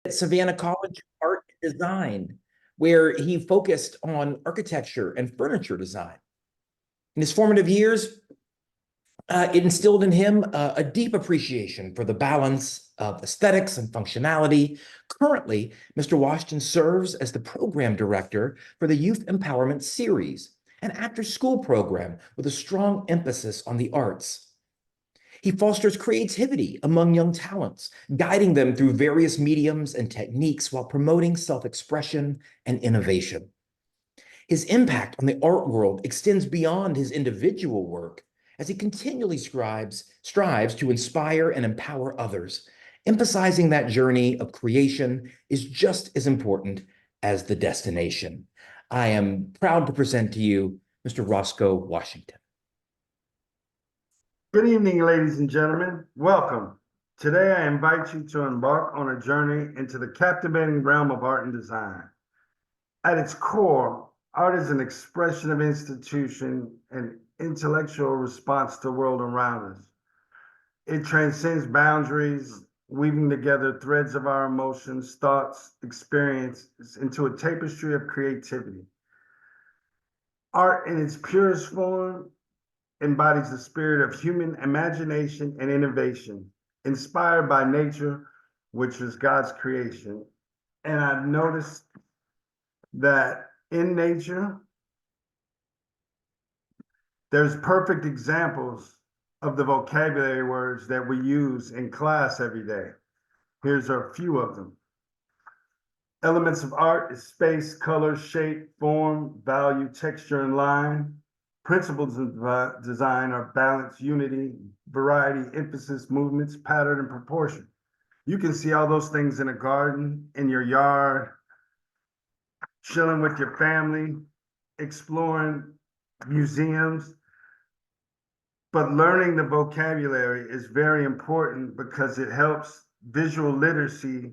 at Savannah College Art and Design, where he focused on architecture and furniture design. In his formative years, it instilled in him a deep appreciation for the balance of aesthetics and functionality. Currently, Mr. Washington serves as the program director for the Youth Empowerment Series, an after-school program with a strong emphasis on the arts. He fosters creativity among young talents, guiding them through various mediums and techniques while promoting self-expression and innovation. His impact on the art world extends beyond his individual work as he continually strives to inspire and empower others, emphasizing that journey of creation is just as important as the destination. I am proud to present to you Mr. Roscoe Washington. Good evening, ladies and gentlemen. Welcome. Today, I invite you to embark on a journey into the captivating realm of art and design. At its core, art is an expression of institution and intellectual response to the world around us. It transcends boundaries, weaving together threads of our emotions, thoughts, experiences into a tapestry of creativity. Art in its purest form embodies the spirit of human imagination and innovation, inspired by nature, which is God's creation. And I've noticed that in nature, there's perfect examples of the vocabulary words that we use in class every day. Here's a few of them. Elements of art is space, color, shape, form, value, texture, and line. Principles of design are balance, unity, variety, emphasis, movements, pattern, and proportion. You can see all those things in a garden, in your yard, chilling with your family, exploring museums. But learning the vocabulary is very important because it helps visual literacy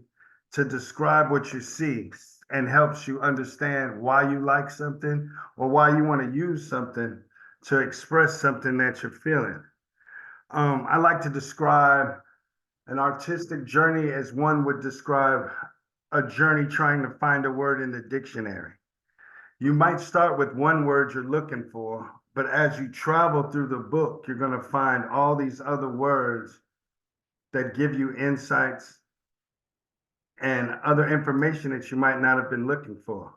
to describe what you see and helps you understand why you like something or why you want to use something to express something that you're feeling. I like to describe an artistic journey as one would describe a journey trying to find a word in the dictionary. You might start with one word you're looking for, but as you travel through the book, you're going to find all these other words that give you insights and other information that you might not have been looking for.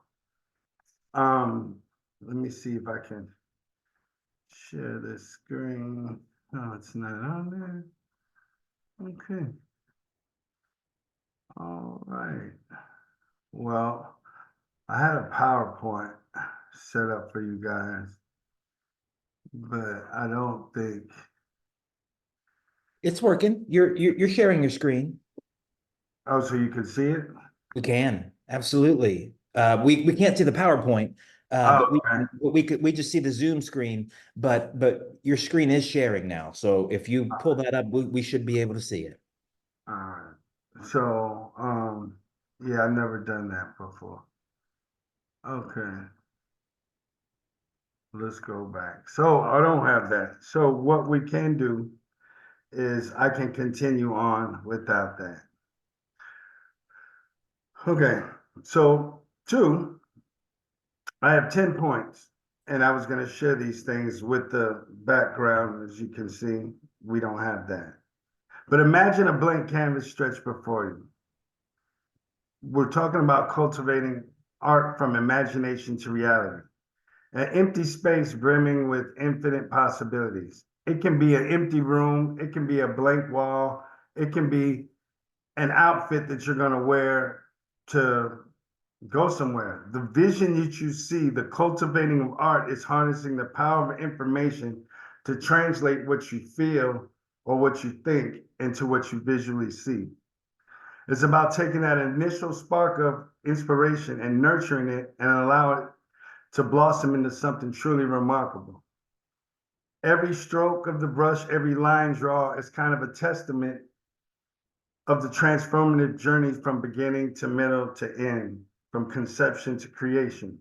Let me see if I can share this screen. No, it's not on there. Okay. All right. Well, I had a PowerPoint set up for you guys, but I don't think It's working. You're sharing your screen. Oh, so you can see it? We can, absolutely. We can't see the PowerPoint, but Okay. we just see the Zoom screen, but your screen is sharing now. So if you pull that up, we should be able to see it. All right. So, yeah, I've never done that before. Okay. Let's go back. So I don't have that. So what we can do is I can continue on without that. Okay. So two, I have 10 points and I was going to share these things with the background. As you can see, we don't have that. But imagine a blank canvas stretched before you. We're talking about cultivating art from imagination to reality. An empty space brimming with infinite possibilities. It can be an empty room, it can be a blank wall, it can be an outfit that you're going to wear to go somewhere. The vision that you see, the cultivating of art, is harnessing the power of information to translate what you feel or what you think into what you visually see. It's about taking that initial spark of inspiration and nurturing it and allow it to blossom into something truly remarkable. Every stroke of the brush, every line draw is kind of a testament of the transformative journey from beginning to middle to end, from conception to creation.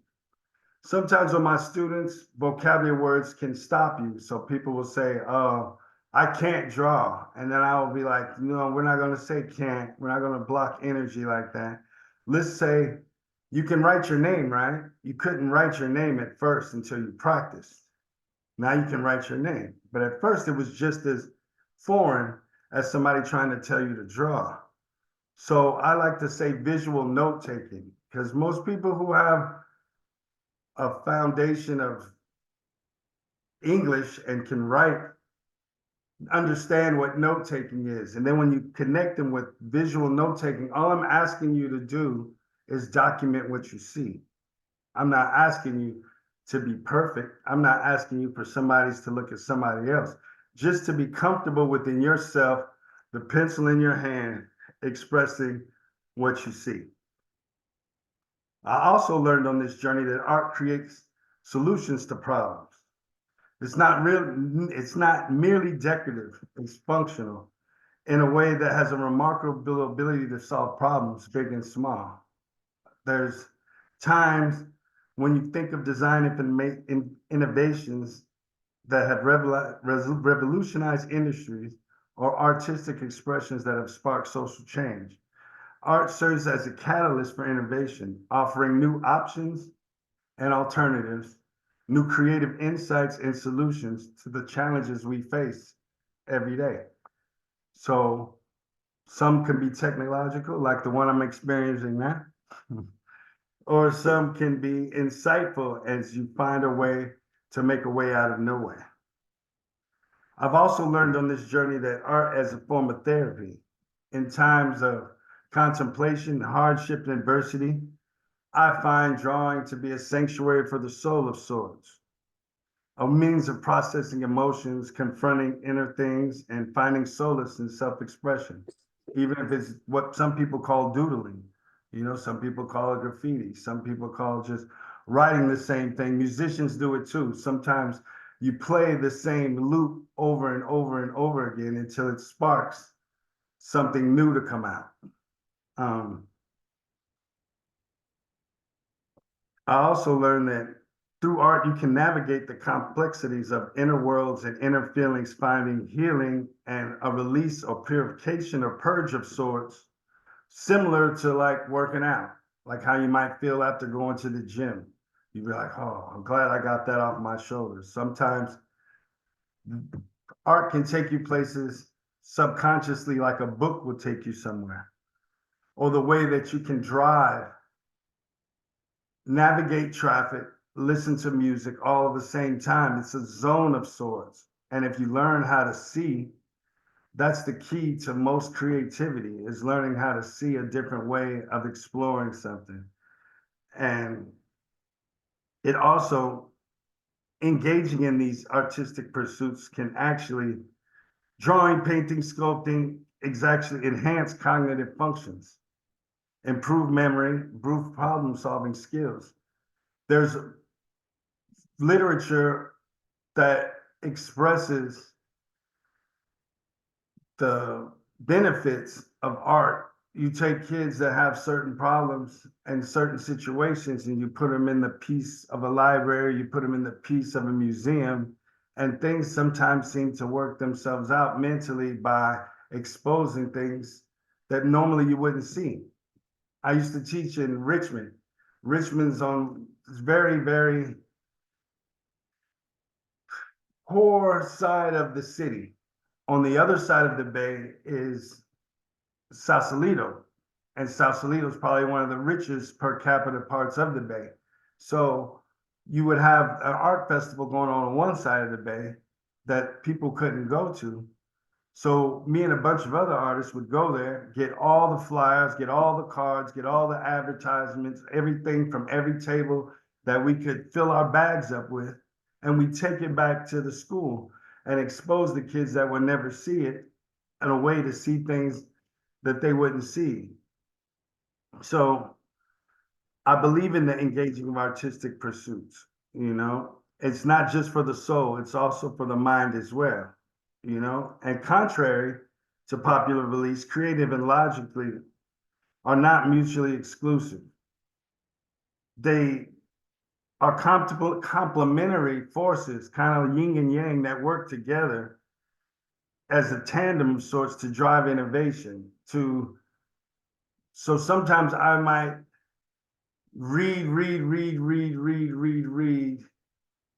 Sometimes with my students, vocabulary words can stop you. So people will say, oh, I can't draw. And then I will be like, no, we're not going to say can't. We're not going to block energy like that. Let's say you can write your name, right? You couldn't write your name at first until you practiced. Now you can write your name. But at first it was just as foreign as somebody trying to tell you to draw. So I like to say visual note taking, because most people who have a foundation of English and can write understand what note taking is. And then when you connect them with visual note taking, all I'm asking you to do is document what you see. I'm not asking you to be perfect. I'm not asking you for somebody's to look at somebody else. Just to be comfortable within yourself, the pencil in your hand, expressing what you see. I also learned on this journey that art creates solutions to problems. It's not merely decorative, it's functional in a way that has a remarkable ability to solve problems, big and small. There's times when you think of design innovations that have revolutionized industries or artistic expressions that have sparked social change. Art serves as a catalyst for innovation, offering new options and alternatives, new creative insights and solutions to the challenges we face every day. So some can be technological, like the one I'm experiencing now, or some can be insightful as you find a way to make a way out of nowhere. I've also learned on this journey that art as a form of therapy. In times of contemplation, hardship, and adversity, I find drawing to be a sanctuary for the soul of sorts, a means of processing emotions, confronting inner things, and finding solace in self-expression, even if it's what some people call doodling. You know, some people call it graffiti. Some people call just writing the same thing. Musicians do it too. Sometimes you play the same loop over and over and over again until it sparks something new to come out. I also learned that through art, you can navigate the complexities of inner worlds and inner feelings, finding healing and a release or purification or purge of sorts, similar to like working out, like how you might feel after going to the gym. You'd be like, oh, I'm glad I got that off my shoulders. Sometimes art can take you places subconsciously, like a book would take you somewhere, or the way that you can drive, navigate traffic, listen to music all at the same time. It's a zone of sorts. And if you learn how to see, that's the key to most creativity, is learning how to see a different way of exploring something. And it also, engaging in these artistic pursuits can actually, drawing, painting, sculpting, exactly enhance cognitive functions, improve memory, improve problem solving skills. There's literature that expresses the benefits of art. You take kids that have certain problems and certain situations and you put them in the piece of a library, you put them in the piece of a museum, and things sometimes seem to work themselves out mentally by exposing things that normally you wouldn't see. I used to teach in Richmond. Richmond's on very, very poor side of the city. On the other side of the bay is Sausalito, and Sausalito is probably one of the richest per capita parts of the bay. So you would have an art festival going on one side of the bay that people couldn't go to. So me and a bunch of other artists would go there, get all the flyers, get all the cards, get all the advertisements, everything from every table that we could fill our bags up with, and we take it back to the school and expose the kids that would never see it in a way to see things that they wouldn't see. So I believe in the engaging of artistic pursuits, you know. It's not just for the soul, it's also for the mind as well, you know. And contrary to popular beliefs, creative and logically are not mutually exclusive. They are complementary forces, kind of yin and yang, that work together as a tandem of sorts to drive innovation. So sometimes I might read,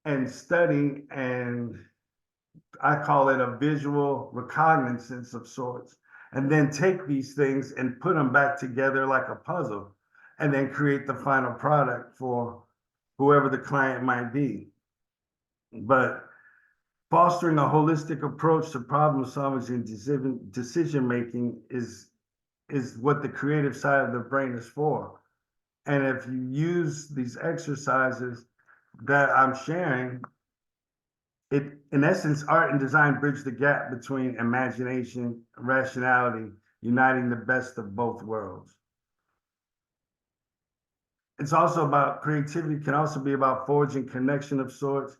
and study, and I call it a visual recognizance of sorts, and then take these things and put them back together like a puzzle, and then create the final product for whoever the client might be. But fostering a holistic approach to problem solving and decision making is what the creative side of the brain is for. And if you use these exercises that I'm sharing, it, in essence, art and design bridge the gap between imagination and rationality, uniting the best of both worlds. It's also about creativity, can also be about forging connection of sorts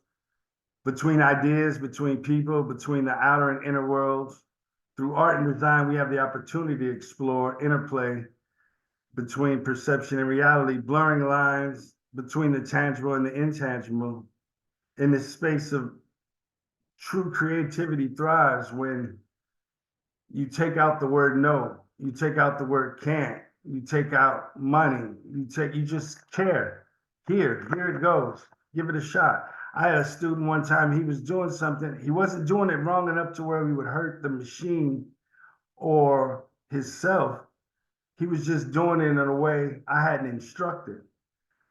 between ideas, between people, between the outer and inner worlds. Through art and design, we have the opportunity to explore interplay between perception and reality, blurring lines between the tangible and the intangible. In this space of true creativity thrives when you take out the word no, you take out the word can't, you take out money, you just care. Here it goes. Give it a shot. I had a student one time, he was doing something, he wasn't doing it wrong enough to where he would hurt the machine or himself. He was just doing it in a way I hadn't instructed.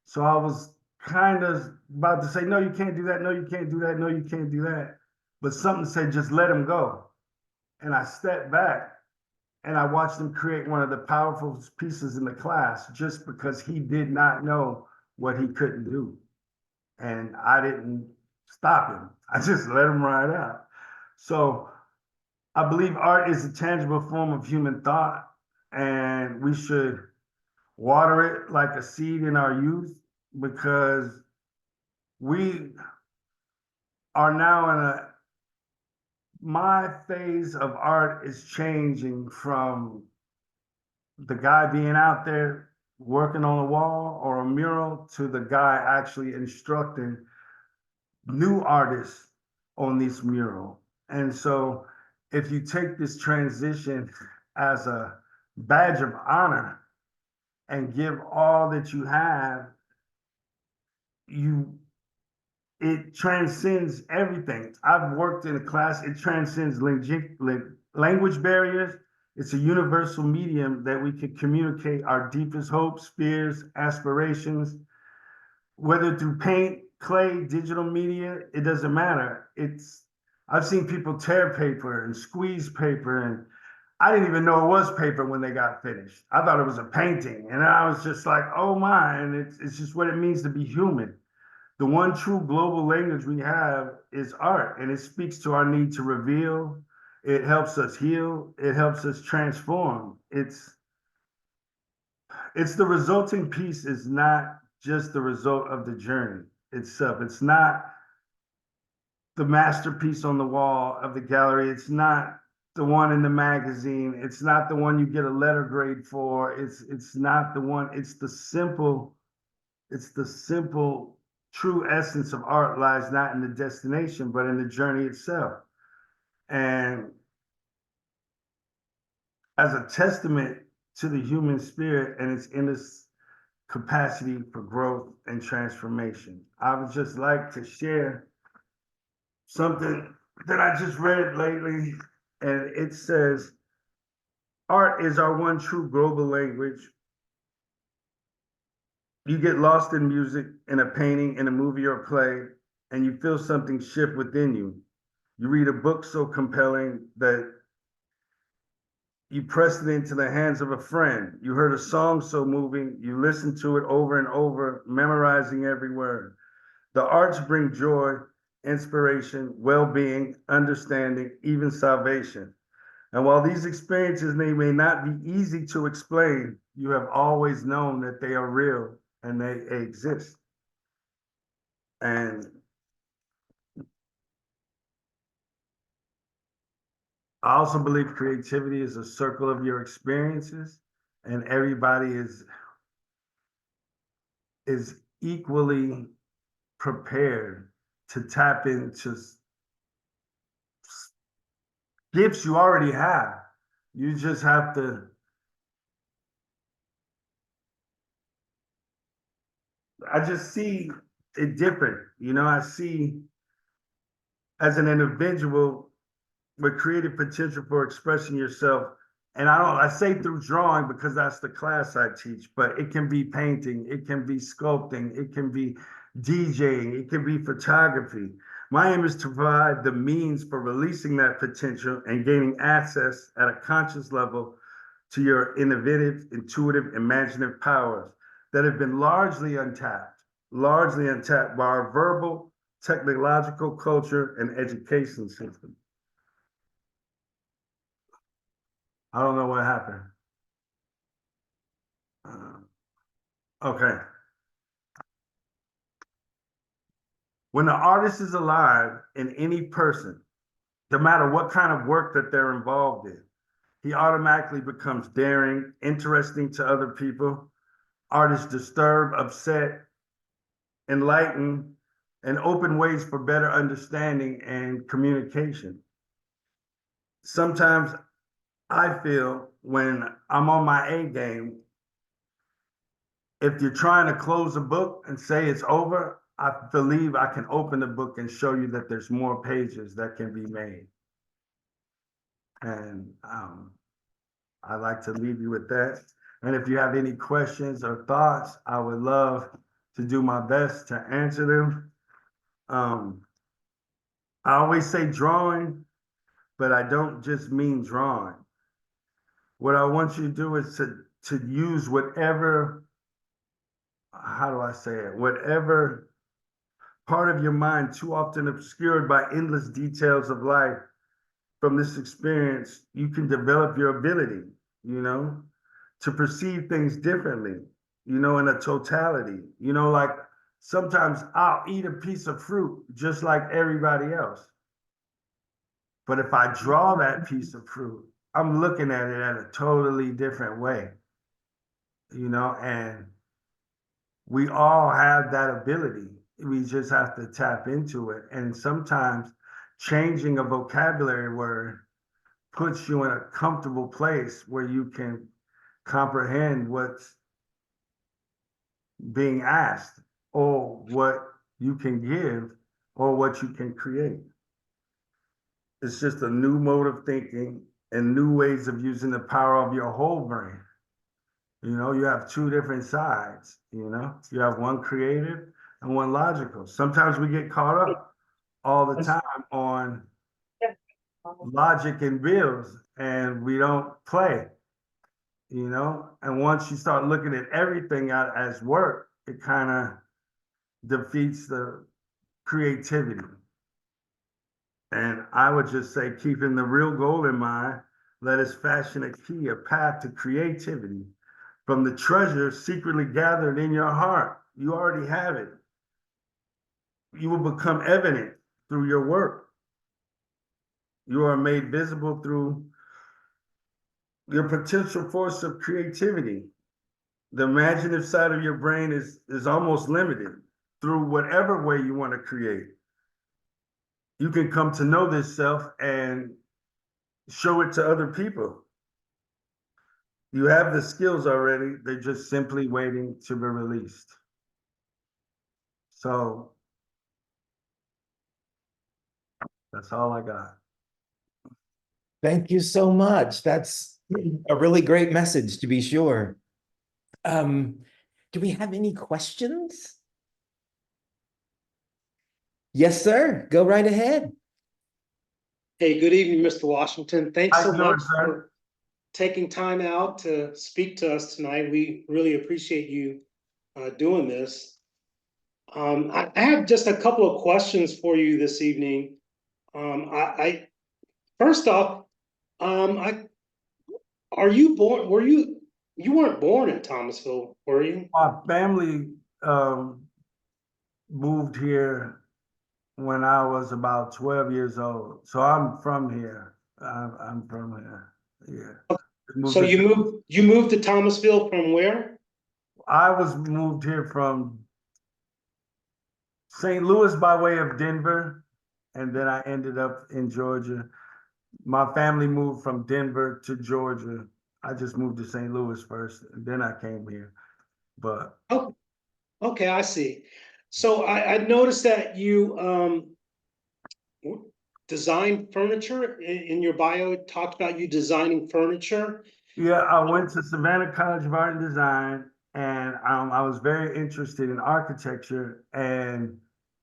So I was kind of about to say, no, you can't do that. No, you can't do that. No, you can't do that. But something said, just let him go. And I stepped back and I watched him create one of the powerful pieces in the class just because he did not know what he couldn't do. And I didn't stop him. I just let him ride out. So I believe art is a tangible form of human thought, and we should water it like a seed in our youth, because we are now in my phase of art is changing from the guy being out there working on a wall or a mural to the guy actually instructing new artists on this mural. And so if you take this transition as a badge of honor and give all that you have, it transcends everything. I've worked in a class, it transcends language barriers. It's a universal medium that we can communicate our deepest hopes, fears, aspirations, whether through paint, clay, digital media, it doesn't matter. I've seen people tear paper and squeeze paper, and I didn't even know it was paper when they got finished. I thought it was a painting, and I was just like, oh my, and it's just what it means to be human. The one true global language we have is art, and it speaks to our need to reveal. It helps us heal. It helps us transform. It's the resulting piece is not just the result of the journey itself. It's not the masterpiece on the wall of the gallery. It's not the one in the magazine. It's not the one you get a letter grade for. It's not the one. It's the simple true essence of art lies not in the destination, but in the journey itself. And as a testament to the human spirit and its endless capacity for growth and transformation, I would just like to share something that I just read lately, and it says, art is our one true global language. You get lost in music, in a painting, in a movie or play, and you feel something shift within you. You read a book so compelling that you pressed it into the hands of a friend. You heard a song so moving, you listened to it over and over, memorizing every word. The arts bring joy, inspiration, well-being, understanding, even salvation. And while these experiences may not be easy to explain, you have always known that they are real and they exist. And I also believe creativity is a circle of your experiences, and everybody is equally prepared to tap into gifts you already have. You just have to, I just see it different. I see as an individual with creative potential for expressing yourself. And I say through drawing because that's the class I teach, but it can be painting, it can be sculpting, it can be DJing, it can be photography. My aim is to provide the means for releasing that potential and gaining access at a conscious level to your innovative, intuitive, imaginative powers that have been largely untapped by our verbal, technological culture and education system. I don't know what happened. Okay. When the artist is alive in any person, no matter what kind of work that they're involved in, he automatically becomes daring, interesting to other people. Artists disturb, upset, enlighten, and open ways for better understanding and communication. Sometimes I feel when I'm on my A game, if you're trying to close a book and say it's over, I believe I can open the book and show you that there's more pages that can be made. And I'd like to leave you with that. And if you have any questions or thoughts, I would love to do my best to answer them. I always say drawing, but I don't just mean drawing. What I want you to do is to use whatever, how do I say it? Whatever part of your mind too often obscured by endless details of life. From this experience, you can develop your ability, to perceive things differently, in a totality. Like sometimes I'll eat a piece of fruit just like everybody else. But if I draw that piece of fruit, I'm looking at it at a totally different way, and we all have that ability. We just have to tap into it. And sometimes changing a vocabulary word puts you in a comfortable place where you can comprehend what's being asked or what you can give or what you can create. It's just a new mode of thinking and new ways of using the power of your whole brain. You have two different sides, you have one creative and one logical. Sometimes we get caught up all the time on logic and bills and we don't play, and once you start looking at everything out as work, it kind of defeats the creativity. And I would just say, keeping the real goal in mind, let us fashion a key, a path to creativity from the treasure secretly gathered in your heart. You already have it. You will become evident through your work. You are made visible through your potential force of creativity. The imaginative side of your brain is almost limited through whatever way you want to create. You can come to know this self and show it to other people. You have the skills already. They're just simply waiting to be released. So that's all I got. Thank you so much. That's a really great message, to be sure. Do we have any questions? Yes, sir. Go right ahead. Hey, good evening, Mr. Washington. Thanks How so you doing, much sir? for taking time out to speak to us tonight. We really appreciate you doing this. I have just a couple of questions for you this evening. First off, are you born? You weren't born in Thomasville, were you? My family moved here when I was about 12 years old. So I'm from here. I'm from here. Yeah. So you moved to Thomasville from where? I was moved here from St. Louis by way of Denver, and then I ended up in Georgia. My family moved from Denver to Georgia. I just moved to St. Louis first, and then I came here. But Oh, okay, I see. So I noticed that you design furniture in your bio. It talked about you designing furniture. yeah, I went to Savannah College of Art and Design, and I was very interested in architecture and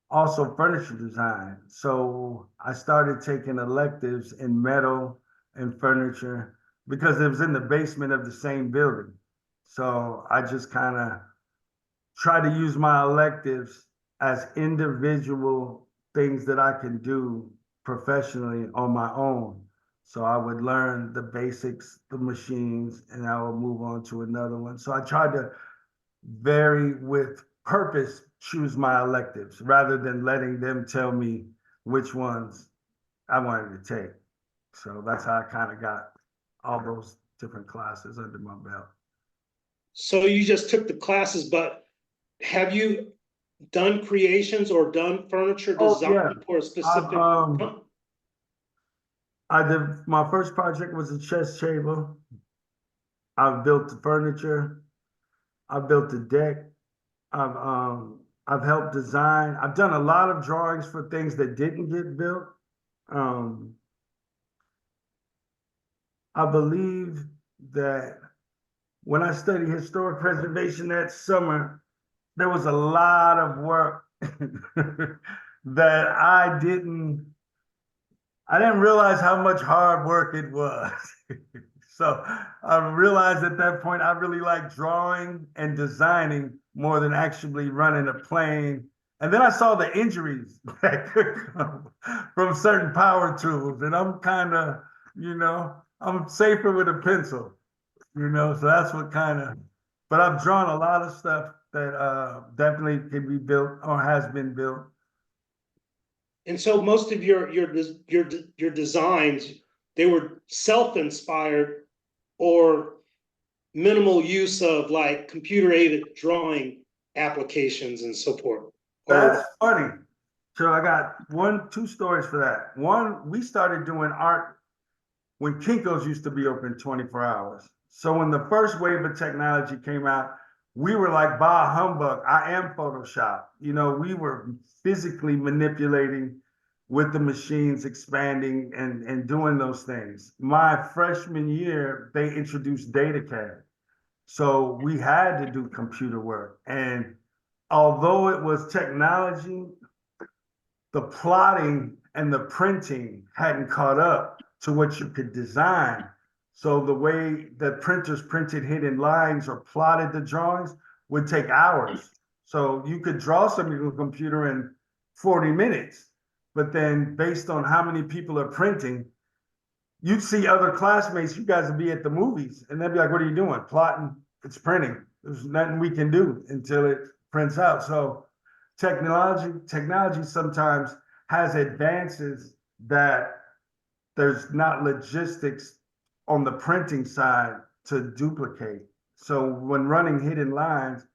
also furniture design. So I started taking electives in metal and furniture because it was in the basement of the same building. So I just kind of try to use my electives as individual things that I can do professionally on my own. So I would learn the basics, the machines, and I would move on to another one. So I tried to very with purpose choose my electives rather than letting them tell me which ones I wanted to take. So that's how I kind of got all those different classes under my belt. So you just took the classes, but have you done creations or done furniture Oh design yeah, for a I've specific? I did my first project was a chess table. I've built the furniture. I've built the deck. I've helped design. I've done a lot of drawings for things that didn't get built. Um, I believe that when I studied historic preservation that summer, there was a lot of work that I didn't realize how much hard work it was. So I realized at that point I really like drawing and designing more than actually running a plane. And then I saw the injuries that could come from certain power tools. And I'm kind of, I'm safer with a pencil, so that's what kind of, but I've drawn a lot of stuff that definitely can be built or has been built. And so most of your designs, they were self-inspired or minimal use of like computer aided drawing applications and so forth. That's Or funny. So I got two stories for that. One, we started doing art when Kinko's used to be open 24 hours. So when the first wave of technology came out, we were like, bah humbug, I am Photoshop. We were physically manipulating with the machines, expanding and doing those things. My freshman year, they introduced DataCAD. So we had to do computer work. And although it was technology, the plotting and the printing hadn't caught up to what you could design. So the way that printers printed hidden lines or plotted the drawings would take hours. So you could draw something on a computer in 40 minutes, but then based on how many people are printing, you'd see other classmates, you guys would be at the movies, and they'd be like, what are you doing? Plotting, it's printing. There's nothing we can do until it prints out. So technology sometimes has advances that there's not logistics on the printing side to duplicate. So when running hidden lines,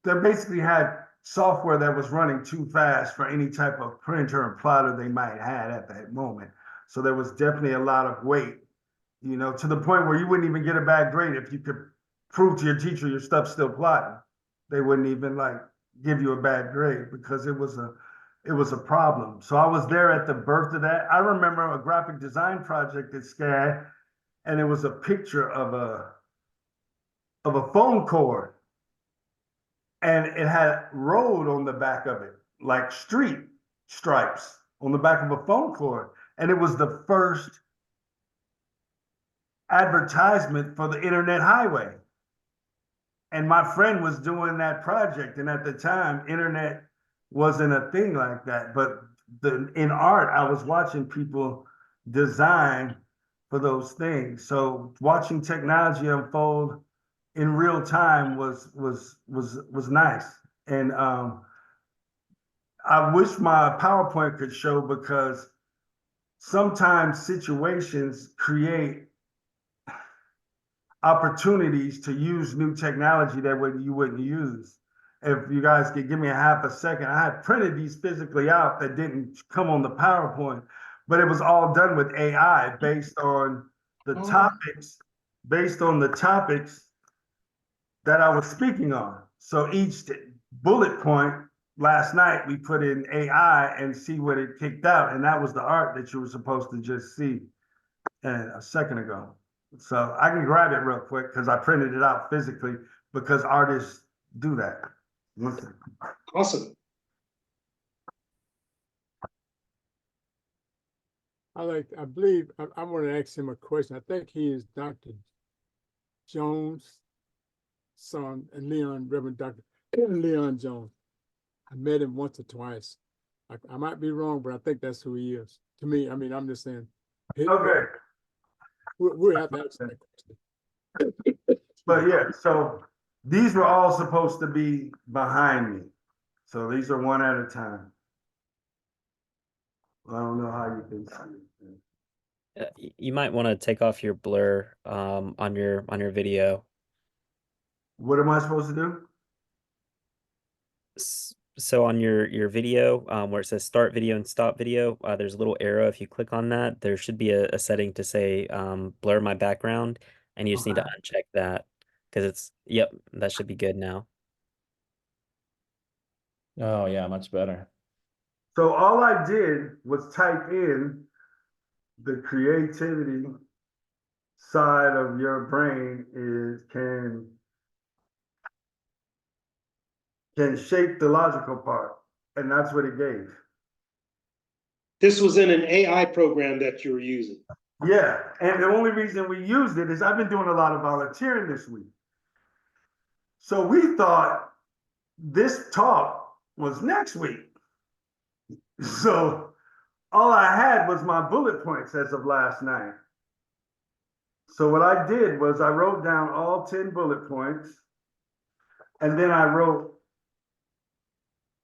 they basically had software that was running too fast for any type of printer and plotter they might have at that moment. So there was definitely a lot of weight, to the point where you wouldn't even get a bad grade if you could prove to your teacher your stuff's still plotting. They wouldn't even like give you a bad grade because it was a problem. So I was there at the birth of that. I remember a graphic design project at SCAD, and it was a picture of a phone cord, and it had road on the back of it, like street stripes on the back of a phone cord. And it was the first advertisement for the internet highway. And my friend was doing that project. And at the time, internet wasn't a thing like that. But in art, I was watching people design for those things. So watching technology unfold in real time was nice. And I wish my PowerPoint could show, because sometimes situations create opportunities to use new technology that you wouldn't use. If you guys could give me a half a second, I had printed these physically out that didn't come on the PowerPoint, but it was all done with AI based on the topics, that I was speaking on. So each bullet point last night, we put in AI and see what it kicked out. And that was the art that you were supposed to just see a second ago. So I can grab it real quick because I printed it out physically because artists do that. Awesome. I believe, I want to ask him a question. I think he is Dr. Jones' son, and Reverend Dr. Leon Jones. I met him once or twice. I might be wrong, but I think that's who he is. To me, I mean, I'm just saying. Okay. We'll have to ask that question. But yeah, so these were all supposed to be behind me. So these are one at a time. I don't know how you can see it. You might want to take off your blur on your video. What am I supposed to do? So on your video, where it says start video and stop video, there's a little arrow. If you click on that, there should be a setting to say blur my background, and you just need to uncheck that because it's, yep, that should be good now. Oh yeah, much better. So all I did was type in the creativity side of your brain can shape the logical part, and that's what it gave. This was in an AI program that you were using. Yeah, and the only reason we used it is I've been doing a lot of volunteering this week. So we thought this talk was next week. So all I had was my bullet points as of last night. So what I did was I wrote down all 10 bullet points, and then I wrote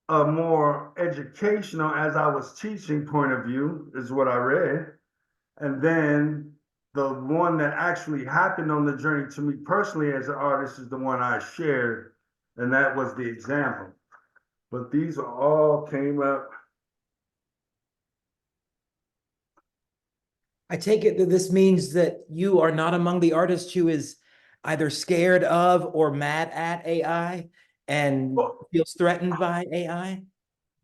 a more educational, as I was teaching point of view, is what I read. And then the one that actually happened on the journey to me personally as an artist is the one I shared, and that was the example. But these all came up. I take it that this means that you are not among the artists who is either scared of or mad at AI and feels threatened by AI.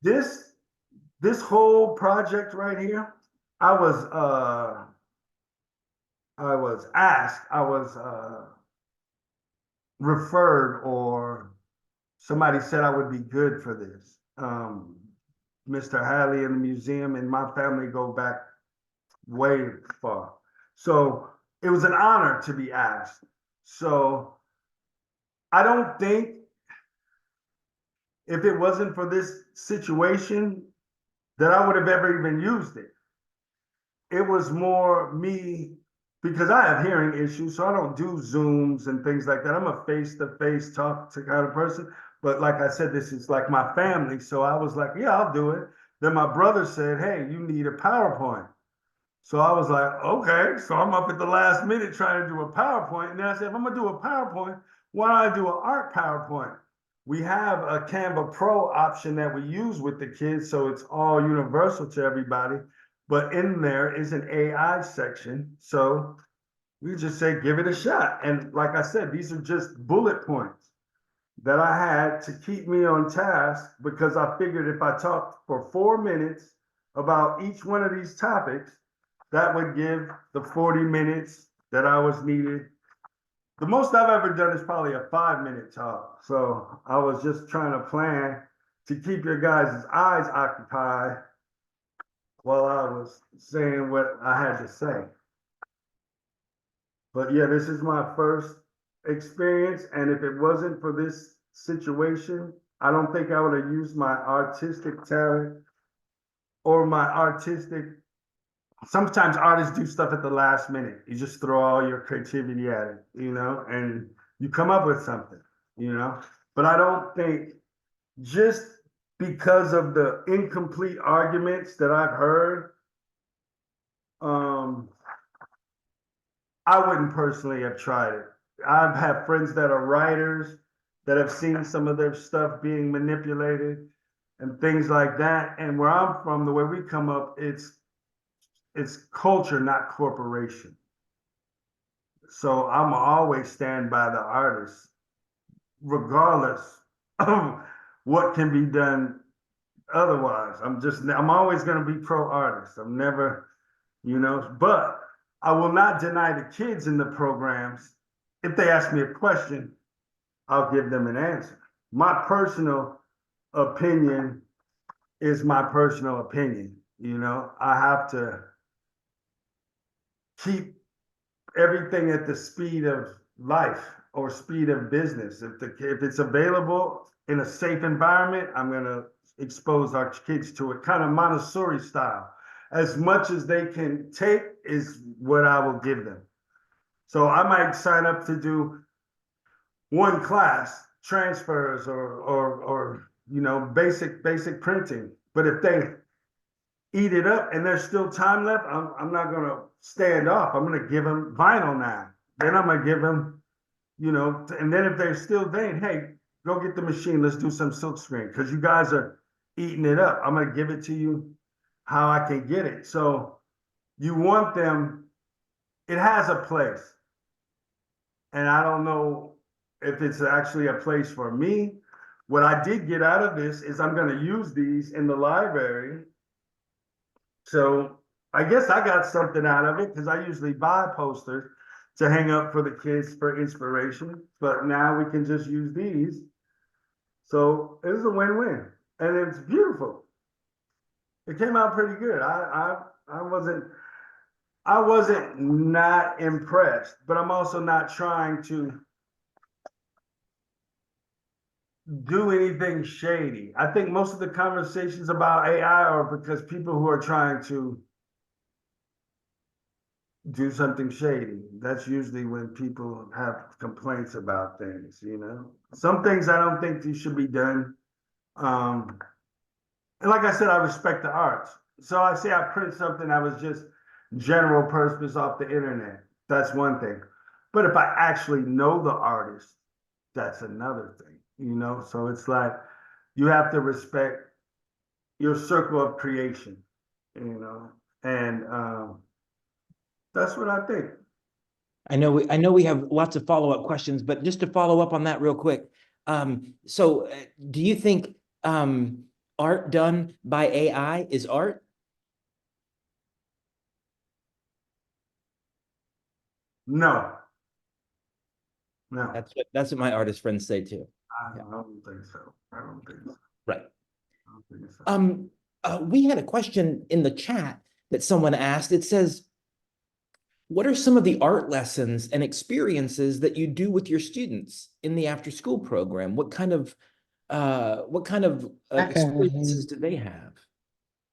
This whole project right here, I was referred, or somebody said I would be good for this. Mr. Halley and the museum and my family go back way far. So it was an honor to be asked. So I don't think if it wasn't for this situation that I would have ever even used it. It was more me, because I have hearing issues, so I don't do Zooms and things like that. I'm a face-to-face talk to kind of person. But like I said, this is like my family. So I was like, yeah, I'll do it. Then my brother said, hey, you need a PowerPoint. So I was like, okay. So I'm up at the last minute trying to do a PowerPoint. And then I said, if I'm gonna do a PowerPoint, why don't I do an art PowerPoint? We have a Canva Pro option that we use with the kids, so it's all universal to everybody. But in there is an AI section. So we just say, give it a shot. And like I said, these are just bullet points that I had to keep me on task, because I figured if I talked for 4 minutes about each one of these topics, that would give the 40 minutes that I was needed. The most I've ever done is probably a 5-minute talk. So I was just trying to plan to keep your guys' eyes occupied while I was saying what I had to say. But yeah, this is my first experience. And if it wasn't for this situation, I don't think I would have used my artistic talent or my artistic. Sometimes artists do stuff at the last minute. You just throw all your creativity at it, and you come up with something, But I don't think, just because of the incomplete arguments that I've heard, I wouldn't personally have tried it. I've had friends that are writers that have seen some of their stuff being manipulated and things like that. And where I'm from, the way we come up, it's it's culture, not corporation. So I'm always stand by the artist, regardless of what can be done otherwise. I'm always going to be pro artist. I'm never, but I will not deny the kids in the programs. If they ask me a question, I'll give them an answer. My personal opinion is my personal opinion. I have to keep everything at the speed of life or speed of business. If it's available in a safe environment, I'm gonna expose our kids to it, kind of Montessori style. As much as they can take is what I will give them. So I might sign up to do one class, transfers or basic printing. But if they eat it up and there's still time left, I'm not gonna stand off. I'm gonna give them vinyl now. Then I'm gonna give them, and then if they're still there, hey, go get the machine. Let's do some silk screen because you guys are eating it up. I'm gonna give it to you how I can get it. So you want them, it has a place. And I don't know if it's actually a place for me. What I did get out of this is I'm gonna use these in the library. So I guess I got something out of it because I usually buy posters to hang up for the kids for inspiration, but now we can just use these. So it was a win-win, and it's beautiful. It came out pretty good. I wasn't not impressed, but I'm also not trying to do anything shady. I think most of the conversations about AI are because people who are trying to do something shady. That's usually when people have complaints about things, Some things I don't think you should be done. And like I said, I respect the arts. So I say I print something that was just general purpose off the internet. That's one thing. But if I actually know the artist, that's another thing, So it's like you have to respect your circle of creation, and that's what I think. I know we have lots of follow-up questions, but just to follow up on that real quick. So do you think art done by AI is art? No. That's what my artist friends say too. I don't think so. I don't think so. Right. I don't think so. We had a question in the chat that someone asked. It says, what are some of the art lessons and experiences that you do with your students in the after-school program? What kind of experiences do they have?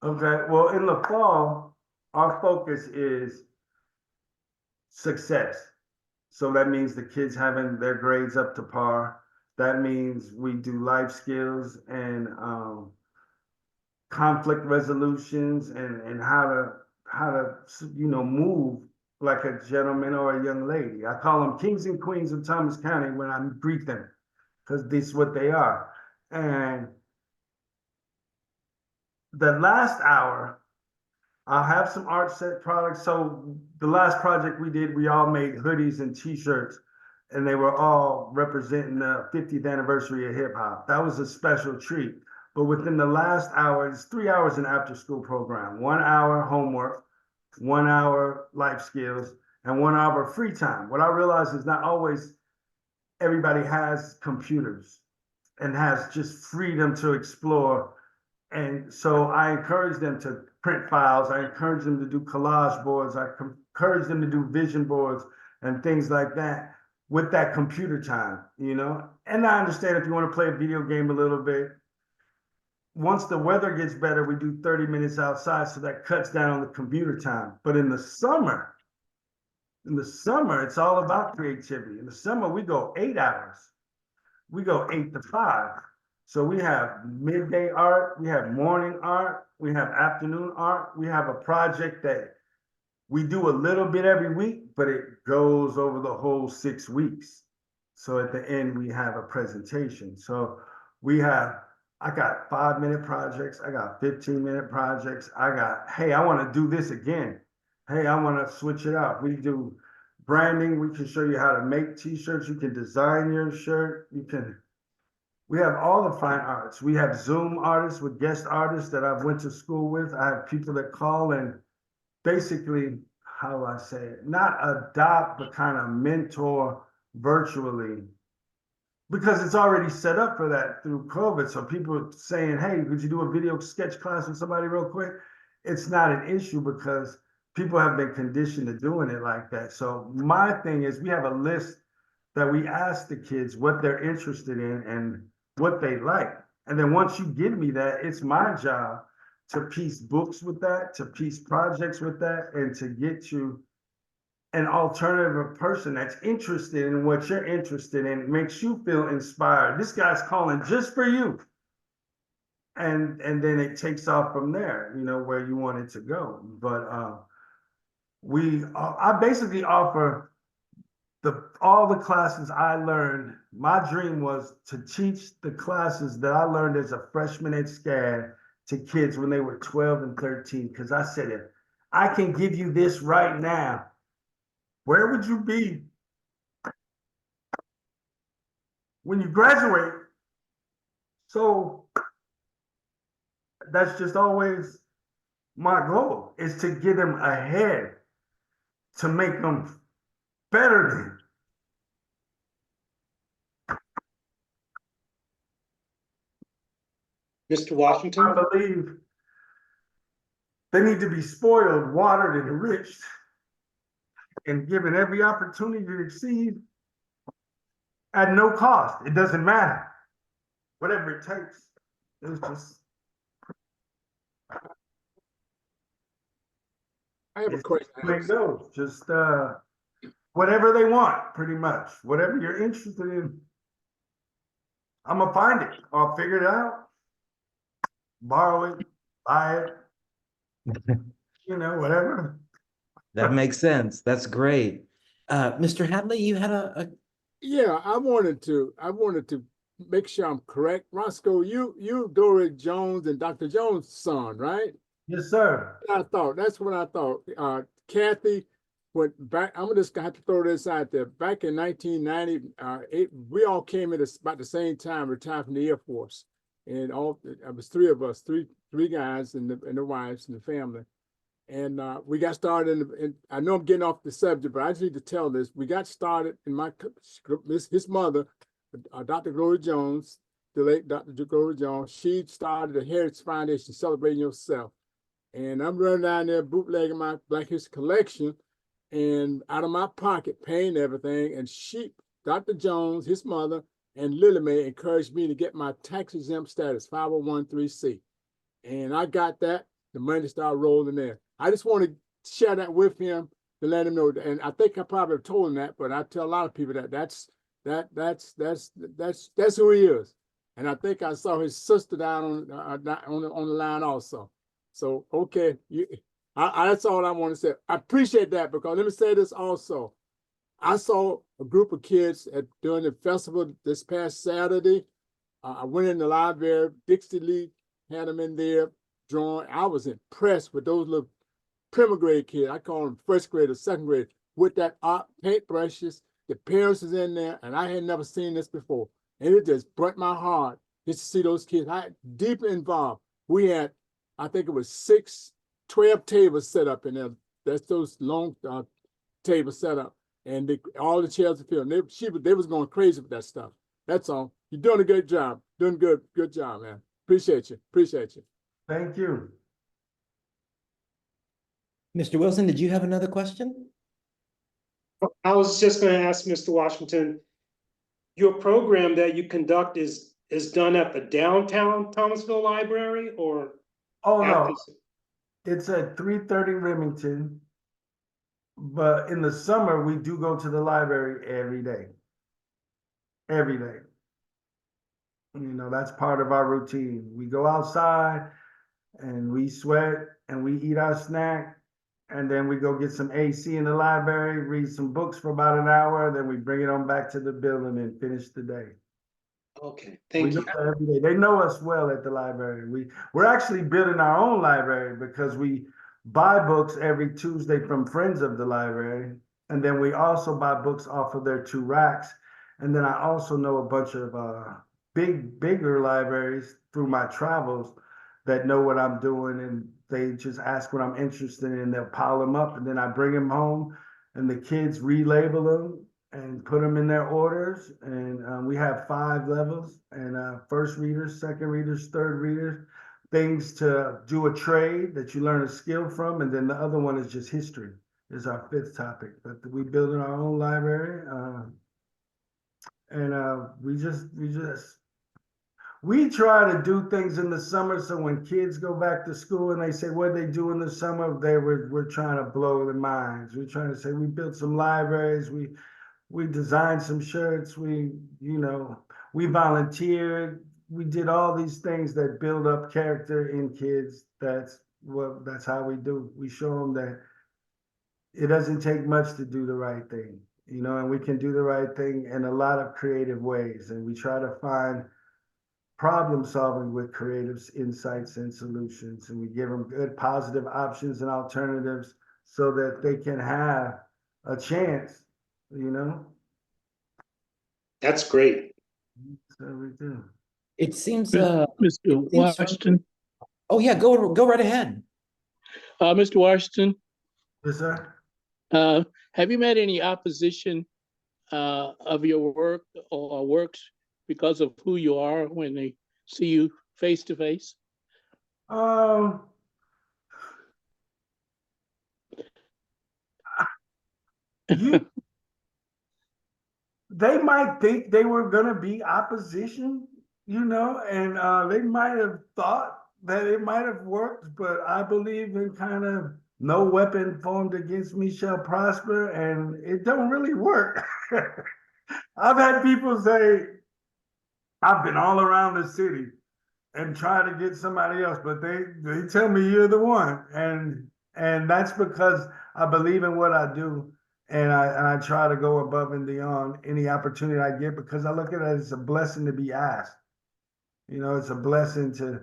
Okay, well, in the fall, our focus is success. So that means the kids having their grades up to par. That means we do life skills and conflict resolutions and how to move like a gentleman or a young lady. I call them kings and queens of Thomas County when I greet them, because this is what they are. And the last hour, I'll have some art set products. So the last project we did, we all made hoodies and t-shirts, and they were all representing the 50th anniversary of hip hop. That was a special treat. But within the last hour, it's 3 hours in after school program, 1 hour homework, 1 hour life skills, and 1 hour free time. What I realized is not always everybody has computers and has just freedom to explore. And so I encourage them to print files. I encourage them to do collage boards. I encourage them to do vision boards and things like that with that computer time, And I understand if you want to play a video game a little bit, once the weather gets better, we do 30 minutes outside, so that cuts down on the computer time. But in the summer, it's all about creativity. In the summer, we go 8 hours. We go 8 to 5. So we have midday art, we have morning art, we have afternoon art. We have a project that we do a little bit every week, but it goes over the whole 6 weeks. So at the end, we have a presentation. So I got 5-minute projects. I got 15-minute projects. Hey, I want to do this again. hey, I want to switch it up. We do branding. We can show you how to make t-shirts. You can design your shirt. We have all the fine arts. We have Zoom artists with guest artists that I've went to school with. I have people that call and basically, how do I say it? Not adopt, but kind of mentor virtually, because it's already set up for that through COVID. So people are saying, hey, could you do a video sketch class with somebody real quick? It's not an issue because people have been conditioned to doing it like that. So my thing is we have a list that we ask the kids what they're interested in and what they like. And then once you give me that, it's my job to piece books with that, to piece projects with that, and to get you an alternative person that's interested in what you're interested in, makes you feel inspired. This guy's calling just for you. And then it takes off from there, you know, where you want it to go. But I basically offer all the classes I learned. My dream was to teach the classes that I learned as a freshman at SCAD to kids when they were 12 and 13. Because I said, if I can give you this right now, where would you be when you graduate? So that's just always my goal, is to get them ahead, to make them better than. Mr. Washington? I believe they need to be spoiled, watered, and enriched, and given every opportunity to succeed at no cost. It doesn't matter. Whatever it takes. It's just. I have a question. Way it goes. Just whatever they want, pretty much. Whatever you're interested in, I'm gonna find it. I'll figure it out. Borrow it, buy it, you know, whatever. That makes sense. That's great. Mr. Hadley, you had a Yeah, I wanted to make sure I'm correct. Roscoe, you Dory Jones and Dr. Jones' son, right? Yes, sir. That's what I thought. Kathy went back. I'm just gonna have to throw this out there. Back in 1990, we all came in about the same time, retired from the Air Force, and it was three of us, three guys and the wives and the family. And we got started in I know I'm getting off the subject, but I just need to tell this. We got started in his mother, Dr. Gloria Jones, the late Dr. Gloria Jones. She started the Heritage Foundation, Celebrating Yourself. And I'm running down there bootlegging my Black History collection and out of my pocket paying everything. And Dr. Jones, his mother, and Lily Mae encouraged me to get my tax exempt status, 501(c)(3). And I got that. The money started rolling there. I just want to share that with him to let him know. And I think I probably told him that, but I tell a lot of people that's who he is. And I think I saw his sister down on the line also. So okay, that's all I want to say. I appreciate that, because let me say this also. I saw a group of kids during the festival this past Saturday. I went in the library. Dixie Lee had them in there drawing. I was impressed with those little prima grade kids. I call them first grade or second grade, with that art paintbrushes. The parents is in there, and I had never seen this before. And it just burnt my heart just to see those kids. I deeply involved. We had, I think it was 12 tables set up in there. That's those long tables set up. And all the chairs were filled. They was going crazy with that stuff. That's all. You're doing a good job. Doing good. Good job, man. Appreciate you. Appreciate you. Thank you. Mr. Wilson, did you have another question? I was just going to ask Mr. Washington, your program that you conduct is done at the downtown Thomasville Library, or? Oh, no. It's at 330 Remington. But in the summer, we do go to the library every day. Every day. You know, that's part of our routine. We go outside and we sweat and we eat our snack. And then we go get some AC in the library, read some books for about an hour. Then we bring it on back to the building and finish the day. Okay, thank you. Every day. They know us well at the library. We're actually building our own library because we buy books every Tuesday from friends of the library. And then we also buy books off of their 2 racks. And then I also know a bunch of bigger libraries through my travels that know what I'm doing, and they just ask what I'm interested in. They'll pile them up, and then I bring them home, and the kids relabel them and put them in their orders. And we have 5 levels, and first readers, second readers, third readers, things to do a trade that you learn a skill from, and then the other one is just history is our 5th topic. But we build in our own library, and we try to do things in the summer, so when kids go back to school and they say what they do in the summer, we're trying to blow their minds. We're trying to say we built some libraries, we designed some shirts, we volunteered, we did all these things that build up character in kids. That's how we do. We show them that it doesn't take much to do the right thing, and we can do the right thing in a lot of creative ways. And we try to find problem solving with creative insights and solutions. And we give them good, positive options and alternatives so that they can have a chance, That's great. So we do. It seems, Mr. Washington, oh yeah, go right ahead. Mr. Washington, Yes, sir. have you met any opposition of your work or works because of who you are when they see you face to face? They might think they were gonna be opposition, and they might have thought that it might have worked, but I believe in kind of no weapon formed against me shall prosper, and it don't really work. I've had people say, I've been all around the city and try to get somebody else, but they tell me you're the one. And that's because I believe in what I do. And I try to go above and beyond any opportunity I get, because I look at it as a blessing to be asked. It's a blessing to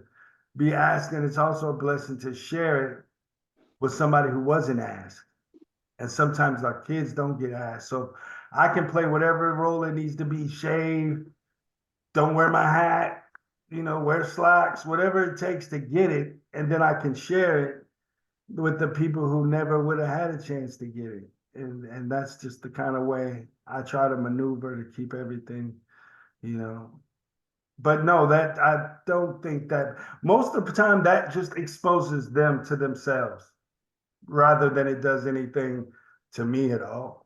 be asked, and it's also a blessing to share it with somebody who wasn't asked. And sometimes our kids don't get asked. So I can play whatever role it needs to be, shave, don't wear my hat, wear slacks, whatever it takes to get it. And then I can share it with the people who never would have had a chance to get it. And that's just the kind of way I try to maneuver to keep everything, But no, that I don't think that most of the time that just exposes them to themselves rather than it does anything to me at all.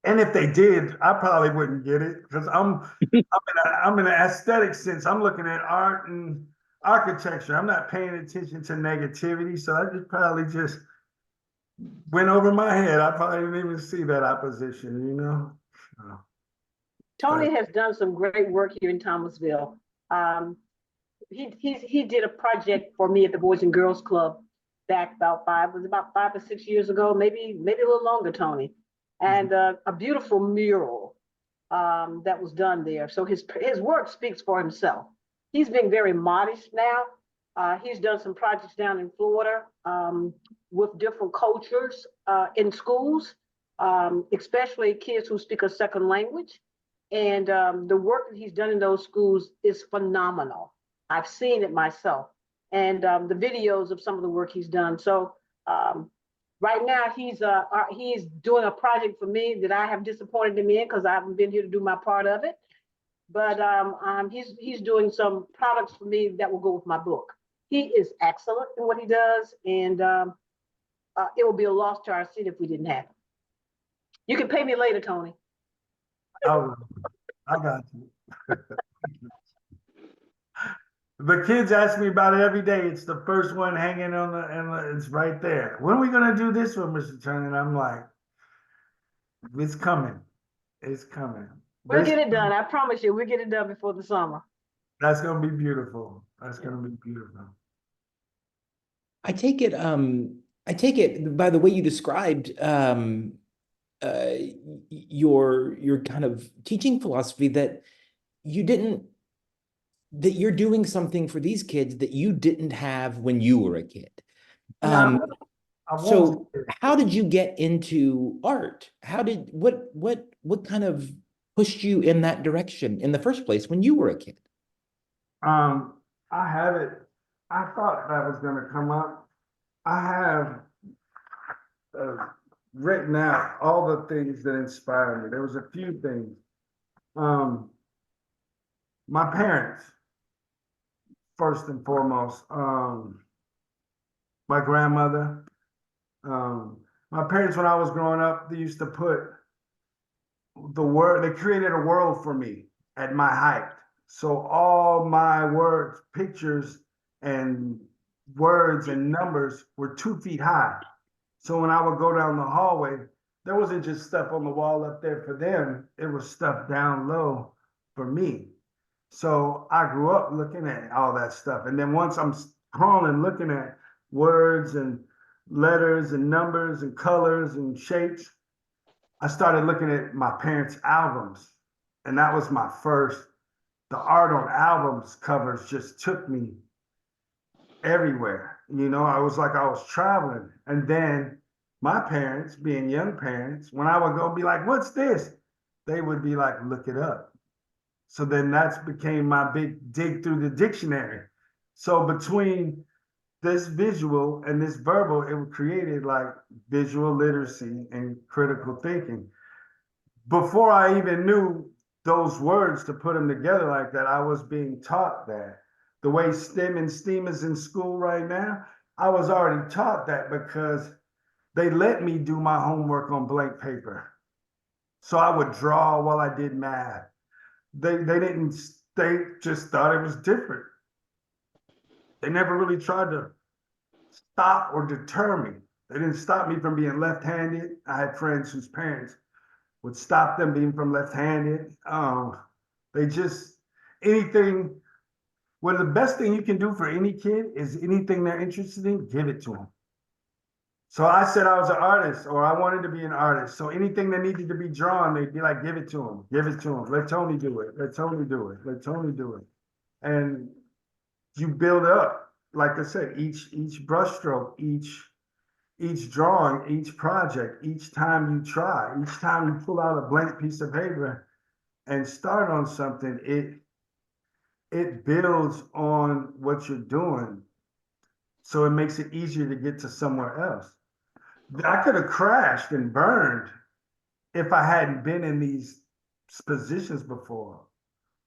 And if they did, I probably wouldn't get it, because I'm in an aesthetic sense. I'm looking at art and architecture. I'm not paying attention to negativity. So I probably just went over my head. I probably didn't even see that opposition, Tony has done some great work here in Thomasville. He did a project for me at the Boys and Girls Club back about 5 or 6 years ago, maybe a little longer, Tony. And a beautiful mural that was done there. So his work speaks for himself. He's being very modest now. He's done some projects down in Florida with different cultures in schools, especially kids who speak a second language. And the work that he's done in those schools is phenomenal. I've seen it myself, and the videos of some of the work he's done. So right now he's doing a project for me that I have disappointed him in, because I haven't been here to do my part of it. But he's doing some products for me that will go with my book. He is excellent in what he does, and it will be a loss to our city if we didn't have him. You can pay me later, Tony. Oh, I got you. The kids ask me about it every day. It's the first one hanging on and it's right there. When are we gonna do this one, Mr. Turner? And I'm like, it's coming. It's coming. We'll get it done. I promise you, we'll get it done before the summer. That's gonna be beautiful. That's gonna be beautiful. I take it by the way you described your kind of teaching philosophy, that you're doing something for these kids that you didn't have when you were a kid. No. I won't So say it. how did you get into art? What kind of pushed you in that direction in the first place when you were a kid? I have it. I thought that was gonna come up. I have written out all the things that inspired me. There was a few things. My parents, first and foremost. My grandmother. My parents, when I was growing up, they used to put the word, they created a world for me at my height. So all my words, pictures, and words and numbers were 2 feet high. So when I would go down the hallway, there wasn't just stuff on the wall up there for them, it was stuff down low for me. So I grew up looking at all that stuff. And then once I'm crawling, looking at words and letters and numbers and colors and shapes, I started looking at my parents' albums. And that was my first, the art on albums covers just took me everywhere. You know, I was like I was traveling. And then my parents, being young parents, when I would go be like, what's this? They would be like, look it up. So then that's became my big dig through the dictionary. So between this visual and this verbal, it created like visual literacy and critical thinking. Before I even knew those words to put them together like that, I was being taught that. The way STEM and STEAM is in school right now, I was already taught that because they let me do my homework on blank paper. So I would draw while I did math. They just thought it was different. They never really tried to stop or deter me. They didn't stop me from being left-handed. I had friends whose parents would stop them being from left-handed. They just, anything, well, the best thing you can do for any kid is anything they're interested in, give it to them. So I said I was an artist, or I wanted to be an artist. So anything that needed to be drawn, they'd be like, give it to him, give it to him. Let Tony do it, let Tony do it, let Tony do it. And you build up, like I said, each brushstroke, each drawing, each project, each time you try, each time you pull out a blank piece of paper and start on something, it builds on what you're doing. So it makes it easier to get to somewhere else. I could have crashed and burned if I hadn't been in these positions before.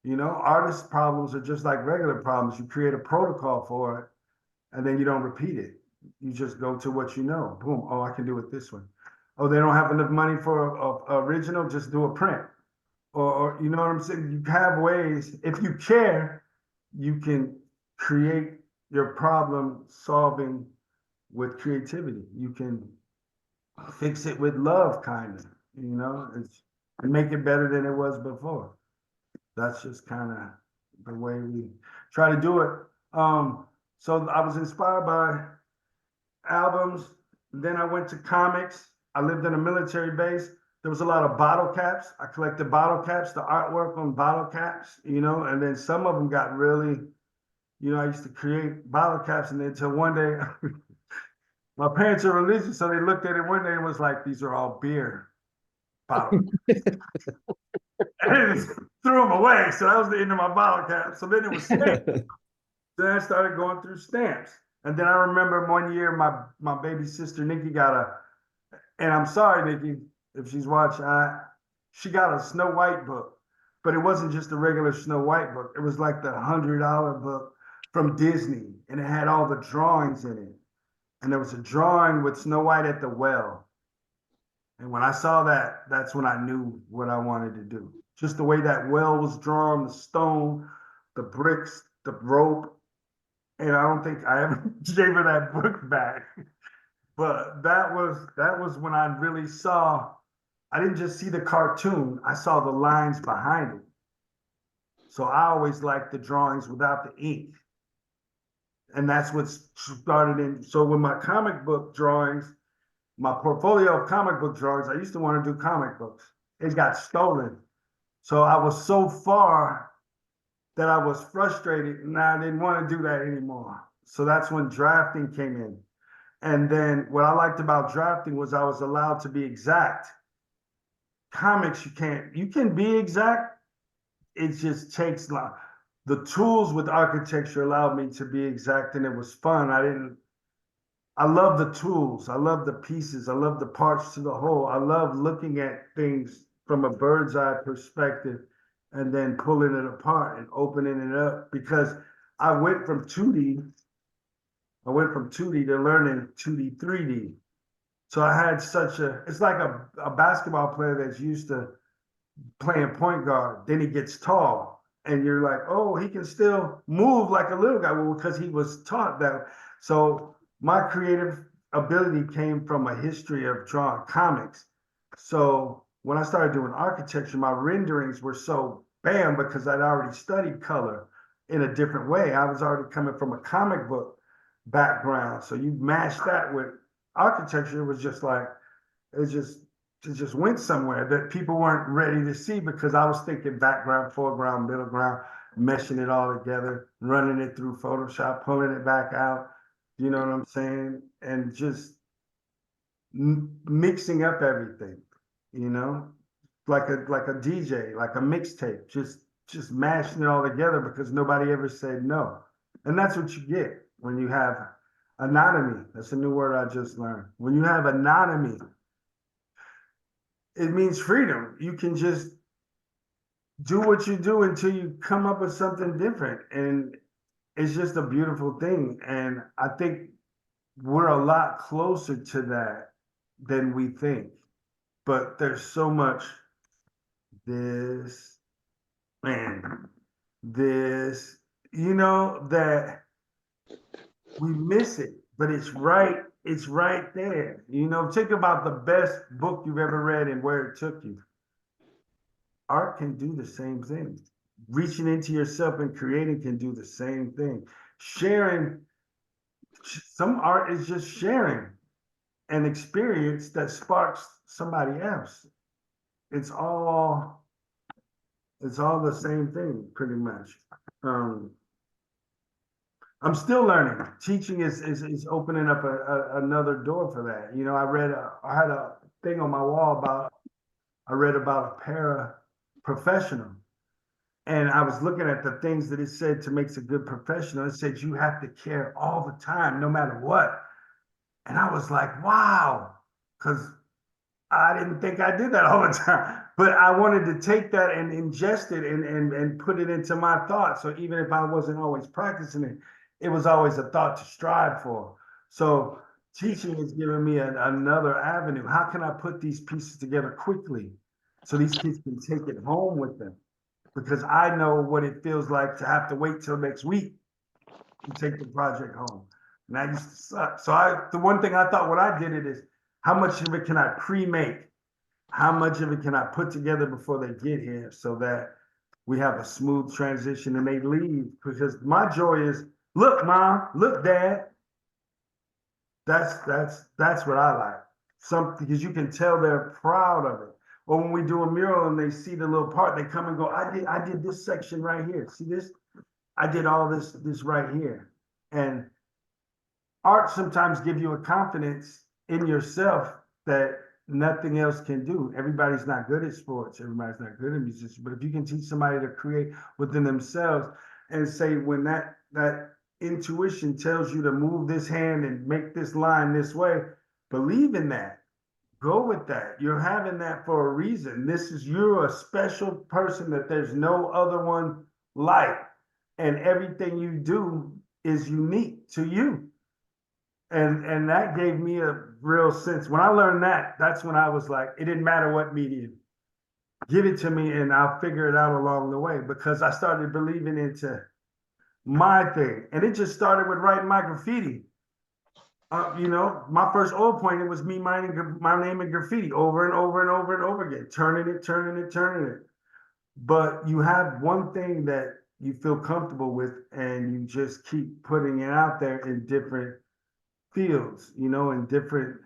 You know, artist problems are just like regular problems. You create a protocol for it, and then you don't repeat it. You just go to what you know. Boom. Oh, I can do it this way. Oh, they don't have enough money for a original. Just do a print. Or you know what I'm saying? You have ways. If you care, you can create your problem solving with creativity. You can fix it with love, kind of. You know, and make it better than it was before. That's just kind of the way we try to do it. So I was inspired by albums. Then I went to comics. I lived in a military base. There was a lot of bottle caps. I collected bottle caps, the artwork on bottle caps, you know, and then some of them got really, you know, I used to create bottle caps, and then until one day, my parents are religious, so they looked at it one day and was like, these are all beer bottles. And just threw them away. So that was the end of my bottle cap. So then it was stamps. Then I started going through stamps. And then I remember one year my baby sister Nikki got and I'm sorry, Nikki, if she's watching, she got a Snow White book, but it wasn't just a regular Snow White book. It was like the $100 book from Disney, and it had all the drawings in it. And there was a drawing with Snow White at the well. And when I saw that, that's when I knew what I wanted to do. Just the way that well was drawn, the stone, the bricks, the rope. And I don't think I ever gave her that book back. But that was when I really saw, I didn't just see the cartoon, I saw the lines behind it. So I always liked the drawings without the ink. And that's what started in. So with my comic book drawings, my portfolio of comic book drawings, I used to want to do comic books. It got stolen. So I was so far that I was frustrated and I didn't want to do that anymore. So that's when drafting came in. And then what I liked about drafting was I was allowed to be exact. Comics, you can be exact. It just takes the tools with architecture allowed me to be exact, and it was fun. I love the tools. I love the pieces. I love the parts to the whole. I love looking at things from a bird's eye perspective and then pulling it apart and opening it up, because I went from 2D to learning 2D, 3D. So I had it's like a basketball player that's used to playing point guard, then he gets tall, and you're like, oh, he can still move like a little guy. Well, because he was taught that. So my creative ability came from a history of drawing comics. So when I started doing architecture, my renderings were so bam, because I'd already studied color in a different way. I was already coming from a comic book background. So you mash that with architecture, it was just like, it just went somewhere that people weren't ready to see, because I was thinking background, foreground, middle ground, meshing it all together, running it through Photoshop, pulling it back out. You know what I'm saying? And just mixing up everything, you know, like a DJ, like a mixtape, just mashing it all together because nobody ever said no. And that's what you get when you have anatomy. That's a new word I just learned. When you have anatomy, it means freedom. You can just do what you do until you come up with something different. And it's just a beautiful thing. And I think we're a lot closer to that than we think. But there's so much this, man, this, that we miss it, but it's right there. Think about the best book you've ever read and where it took you. Art can do the same thing. Reaching into yourself and creating can do the same thing. Sharing, some art is just sharing an experience that sparks somebody else. It's all the same thing, pretty much. I'm still learning. Teaching is opening up another door for that. I had a thing on my wall I read about a paraprofessional. And I was looking at the things that it said to make a good professional. It said you have to care all the time, no matter what. And I was like, wow, because I didn't think I did that all the time. But I wanted to take that and ingest it and put it into my thoughts. So even if I wasn't always practicing it, it was always a thought to strive for. So teaching has given me another avenue. How can I put these pieces together quickly so these kids can take it home with them? Because I know what it feels like to have to wait till next week to take the project home. And that used to suck. So the one thing I thought when I did it is, how much of it can I pre-make? How much of it can I put together before they get here so that we have a smooth transition and they leave? Because my joy is, look, Mom, look, Dad. That's what I like. Because you can tell they're proud of it. Or when we do a mural and they see the little part, they come and go, I did this section right here. See this? I did all this right here. And art sometimes gives you a confidence in yourself that nothing else can do. Everybody's not good at sports. Everybody's not good at musicians. But if you can teach somebody to create within themselves and say, when that intuition tells you to move this hand and make this line this way, believe in that. Go with that. You're having that for a reason. You're a special person that there's no other one like. And everything you do is unique to you. And that gave me a real sense. When I learned that, that's when I was like, it didn't matter what medium. Give it to me and I'll figure it out along the way, because I started believing into my thing. And it just started with writing my graffiti. My first oil painting was me writing my name in graffiti over and over and over and over again, turning it. But you have one thing that you feel comfortable with and you just keep putting it out there in different fields, in different,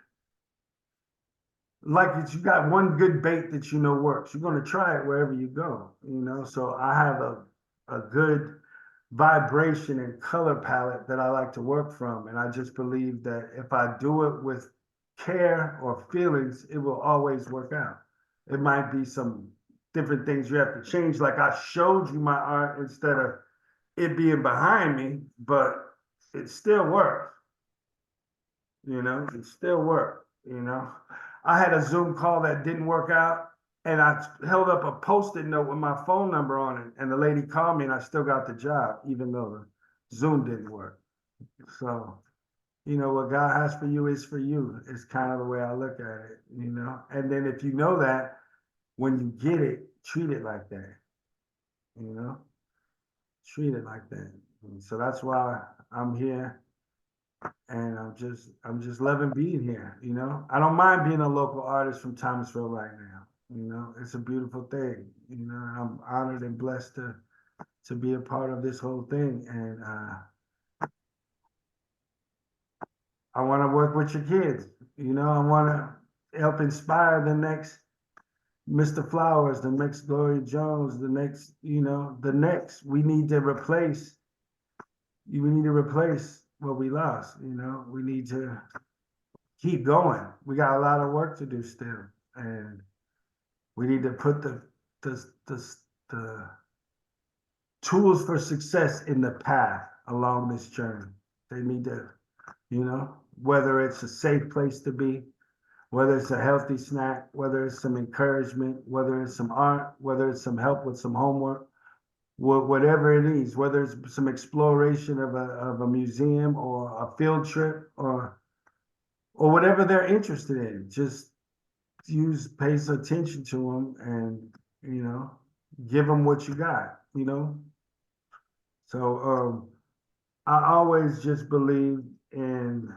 like you got one good bait that works. You're going to try it wherever you go, So I have a good vibration and color palette that I like to work from. And I just believe that if I do it with care or feelings, it will always work out. It might be some different things you have to change. Like I showed you my art instead of it being behind me, but it still works. You know, it still worked, you know. I had a Zoom call that didn't work out, and I held up a Post-it note with my phone number on it, and the lady called me, and I still got the job, even though the Zoom didn't work. So, you know, what God has for you is for you. It's kind of the way I look at it, you know. And then if you know that, when you get it, treat it like that, you know. Treat it like that. And so that's why I'm here. And I'm just loving being here, you know. I don't mind being a local artist from Thomasville right now. You know, it's a beautiful thing. You know, I'm honored and blessed to be a part of this whole thing. And I want to work with your kids. You know, I want to help inspire the next Mr. Flowers, the next Gloria Jones, the next, you know, the next. We need to replace what we lost, you know. We need to keep going. We got a lot of work to do still, and we need to put the tools for success in the path along this journey. They need to, you know, whether it's a safe place to be, whether it's a healthy snack, whether it's some encouragement, whether it's some art, whether it's some help with some homework, whatever it is, whether it's some exploration of a museum or a field trip or whatever they're interested in. Just pay some attention to them and, you know, give them what you got, you know. So I always just believing in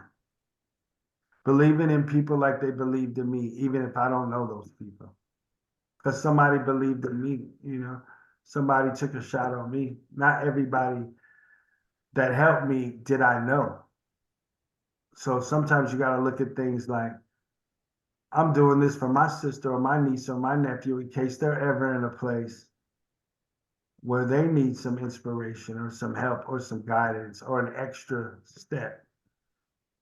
people like they believed in me, even if I don't know those people. Because somebody believed in me, you know. Somebody took a shot on me. Not everybody that helped me did I know. So sometimes you got to look at things like, I'm doing this for my sister or my niece or my nephew in case they're ever in a place where they need some inspiration or some help or some guidance or an extra step,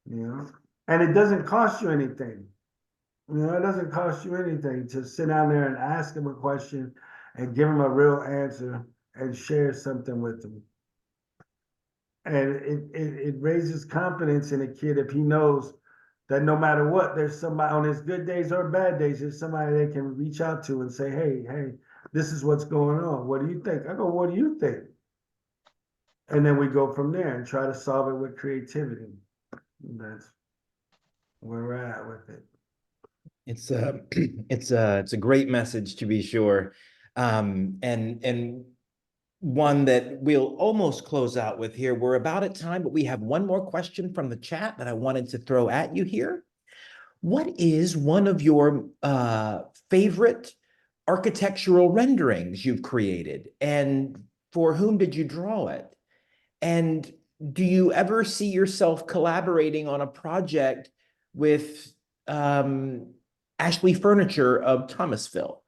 you know? And it doesn't cost you anything. You know, it doesn't cost you anything to sit down there and ask them a question and give them a real answer and share something with them. And it raises confidence in a kid if he knows that no matter what, there's somebody on his good days or bad days, there's somebody they can reach out to and say, hey, this is what's going on. What do you think? I go, what do you think? And then we go from there and try to solve it with creativity. And that's where we're at with it. It's a it's a great message, to be sure, and one that we'll almost close out with here. We're about at time, but we have one more question from the chat that I wanted to throw at you here. What is one of your favorite architectural renderings you've created, and for whom did you draw it? And do you ever see yourself collaborating on a project with Ashley Furniture of Thomasville?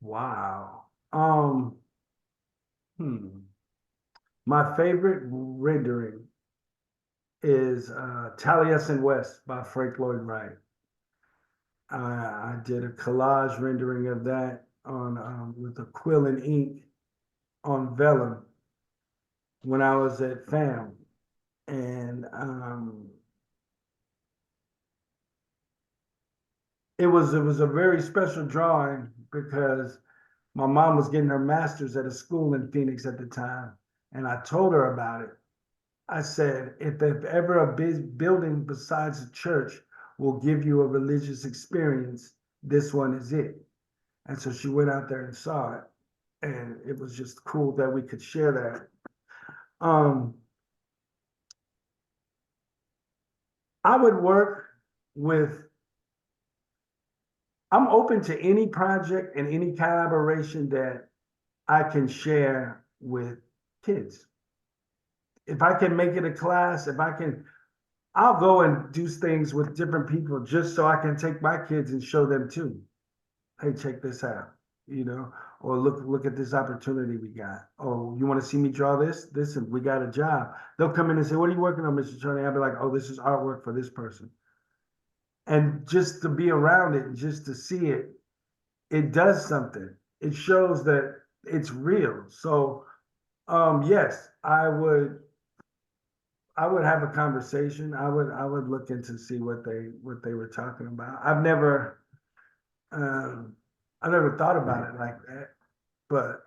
Wow. My favorite rendering is Taliesin West by Frank Lloyd Wright. I did a collage rendering of that on with a quill and ink on vellum when I was at FAM. And it was a very special drawing because my mom was getting her master's at a school in Phoenix at the time. And I told her about it. I said, if ever a big building besides a church will give you a religious experience, this one is it. And so she went out there and saw it. And it was just cool that we could share that. I would work with, I'm open to any project and any collaboration that I can share with kids. If I can make it a class, I'll go and do things with different people just so I can take my kids and show them too. Hey, check this out, you know, or look at this opportunity we got. Oh, you want to see me draw this? Listen, we got a job. They'll come in and say, what are you working on, Mr. Attorney? I'll be like, oh, this is artwork for this person. And just to be around it, just to see it, it does something. It shows that it's real. So, yes, I would have a conversation. I would look into see what they were talking about. I've never thought about it like that, but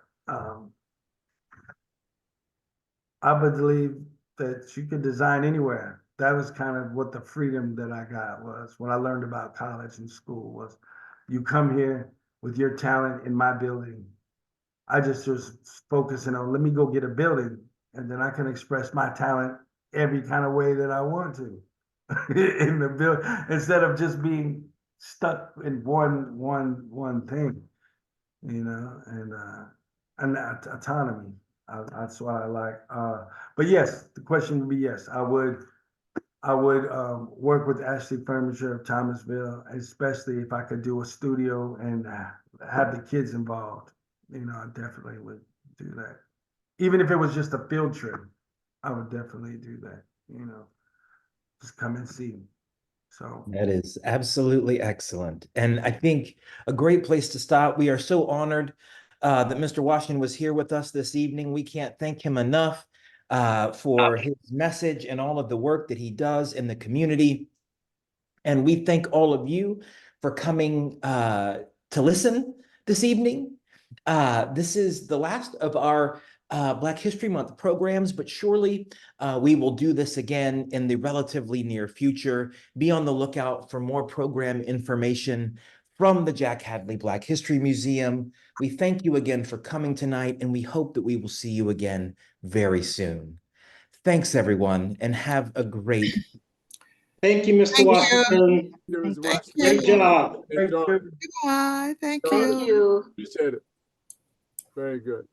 I believe that you can design anywhere. That was kind of what the freedom that I got was when I learned about college and school was you come here with your talent in my building. I just was focusing on, let me go get a building and then I can express my talent every kind of way that I want to in the build instead of just being stuck in one thing, you know, and autonomy. That's what I like. But yes, the question would be yes, I would work with Ashley Furniture of Thomasville, especially if I could do a studio and have the kids involved. You know, I definitely would do that. Even if it was just a field trip, I would definitely do that, you know, just come and see. So That is absolutely excellent. And I think a great place to stop. We are so honored that Mr. Washington was here with us this evening. We can't thank him enough for his message and all of the work that he does in the community. And we thank all of you for coming to listen this evening. This is the last of our Black History Month programs, but surely we will do this again in the relatively near future. Be on the lookout for more program information from the Jack Hadley Black History Museum. We thank you again for coming tonight, and we hope that we will see you again very soon. Thanks, everyone, and have a great. Thank you, Mr. Thank you. Washington. It was Thank Washington. Great job. Enjoy. Bye. Thank Thank you. you. Appreciate it. Very good.